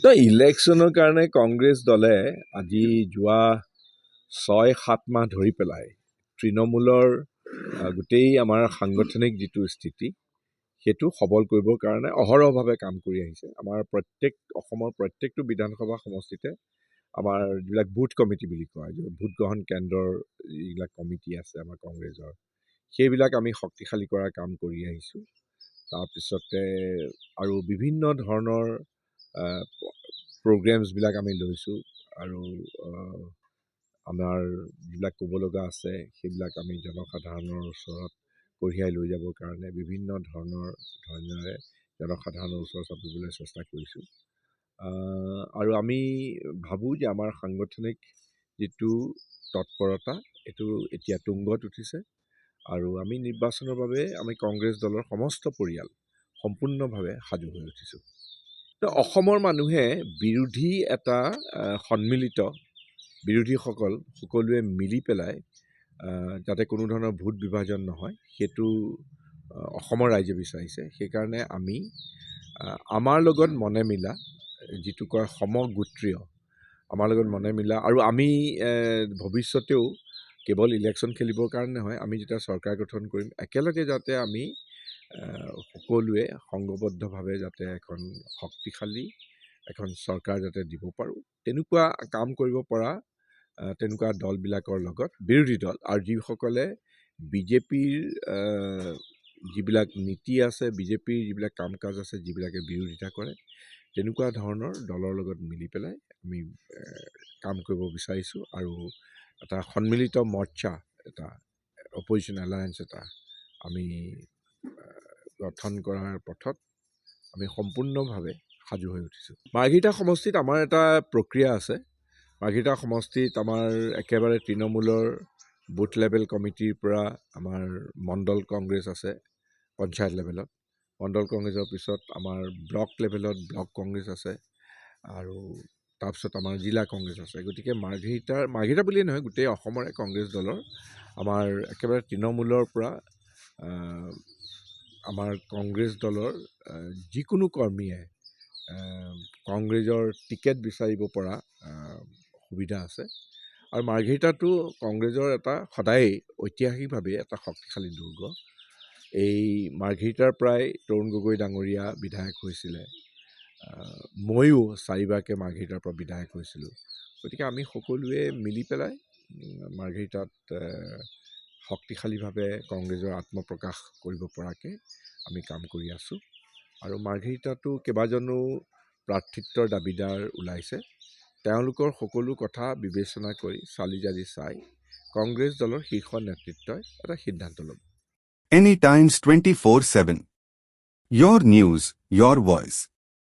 তো ইলেকশ্যনৰ কাৰণে কংগ্ৰেছ দলে আজি যোৱা ৬-৭ মাহ ধৰি পেলাই তৃণমূলৰ গোটেই আমাৰ সাংগঠনিক যিটো স্থিতি সেইটো সবল কৰিবৰ কাৰণে অহৰহভাৱে কাম কৰি আহিছে। আমাৰ অসমৰ প্ৰত্যেকটো বিধানসভা সমষ্টিতে আমাৰ যিবিলাক বুথ কমিটি বুলি কোৱা হয়, ভোট গ্ৰহণ কেন্দ্ৰৰ যিবিলাক কমিটি আছে আমাৰ কংগ্ৰেছৰ, সেইবিলাক আমি শক্তিশালী কৰাৰ কাম কৰি আহিছোঁ। তাৰপিছতে আৰু বিভিন্ন ধৰণৰ প্ৰগ্ৰেমছবিলাক আমি লৈছোঁ আৰু আমাৰ যিবিলাক ক'ব লগা আছে সেইবিলাক আমি জনসাধাৰণৰ ওচৰত কঢ়িয়াই লৈ যাবৰ কাৰণে বিভিন্ন ধৰণেৰে জনসাধাৰণৰ ওচৰত চাপিবলৈ চেষ্টা কৰিছোঁ। আৰু আমি ভাবোঁ যে আমাৰ সাংগঠনিক যিটো তৎপৰতা এইটো এতিয়া তুংগত উঠিছে আৰু আমি নিৰ্বাচনৰ বাবে আমি কংগ্ৰেছ দলৰ সমস্ত পৰিয়াল সম্পূৰ্ণভাৱে সাজু হৈ উঠিছোঁ। তো অসমৰ মানুহে বিৰোধী এটা সন্মিলিত বিৰোধীসকল সকলোৱে মিলি পেলাই যাতে কোনো ধৰণৰ ভোট বিভাজন নহয় সেইটো অসমৰ ৰাইজে বিচাৰিছে। সেইকাৰণে আমি আমাৰ লগত মনে মিলা যিটো কয় সমগোত্ৰীয়, আমাৰ লগত মনে মিলা আৰু আমি ভৱিষ্যতেও কেৱল ইলেকশ্যন খেলিবৰ কাৰণে নহয়, আমি যেতিয়া চৰকাৰ গঠন কৰিম একেলগে যাতে আমি সকলোৱে সংঘবদ্ধভাৱে যাতে এখন শক্তিশালী এখন চৰকাৰ যাতে দিব পাৰোঁ, তেনেকুৱা কাম কৰিব পৰা তেনেকুৱা দলবিলাকৰ লগত বিৰোধী দল আৰু যিসকলে বিজেপিৰ যিবিলাক নীতি আছে, বিজেপিৰ যিবিলাক কাম কাজ আছে, যিবিলাকে বিৰোধিতা কৰে, তেনেকুৱা ধৰণৰ দলৰ লগত মিলি পেলাই আমি কাম কৰিব বিচাৰিছোঁ আৰু এটা সন্মিলিত মৰ্চা, এটা অপজিশ্যন এলায়েন্স এটা আমি গঠন কৰাৰ পথত আমি সম্পূৰ্ণভাৱে সাজু হৈ উঠিছোঁ। মাৰ্ঘেৰিটা সমষ্টিত আমাৰ এটা প্ৰক্ৰিয়া আছে। মাৰ্ঘেৰিটা সমষ্টিত আমাৰ একেবাৰে তৃণমূলৰ বুথ লেভেল কমিটিৰ পৰা আমাৰ মণ্ডল কংগ্ৰেছ আছে পঞ্চায়ত লেভেলত, মণ্ডল কংগ্ৰেছৰ পিছত আমাৰ ব্লক লেভেলত ব্লক কংগ্ৰেছ আছে আৰু তাৰপিছত আমাৰ জিলা কংগ্ৰেছ আছে। গতিকে মাৰ্ঘেৰিটা বুলিয়েই নহয়, গোটেই অসমৰে কংগ্ৰেছ দলৰ আমাৰ একেবাৰে তৃণমূলৰ পৰা আমাৰ কংগ্ৰেছ দলৰ যিকোনো কৰ্মীয়ে কংগ্ৰেছৰ টিকেট বিচাৰিব পৰা সুবিধা আছে। আৰু মাৰ্ঘেৰিটাটো কংগ্ৰেছৰ এটা সদায়েই ঐতিহাসিকভাৱে এটা শক্তিশালী দুৰ্গ। এই মাৰ্ঘেৰিটাৰ পৰাই তৰুণ গগৈ ডাঙৰীয়া বিধায়ক হৈছিলে, ময়ো 4বাৰকৈ মাৰ্ঘেৰিটাৰ পৰা বিধায়ক হৈছিলোঁ। গতিকে আমি সকলোৱে মিলি পেলাই মাৰ্ঘেৰিটাত শক্তিশালীভাৱে কংগ্ৰেছৰ আত্মপ্ৰকাশ কৰিব পৰাকৈ আমি কাম কৰি আছোঁ। আৰু মাৰ্ঘেৰিটাতো কেইবাজনো প্ৰাৰ্থিত্বৰ দাবীদাৰ ওলাইছে। তেওঁলোকৰ সকলো কথা বিবেচনা কৰি চালি জাৰি চাই কংগ্ৰেছ দলৰ শীৰ্ষ নেতৃত্বই এটা সিদ্ধান্ত ল'ব। Any Times 24/7. Your news, your voice.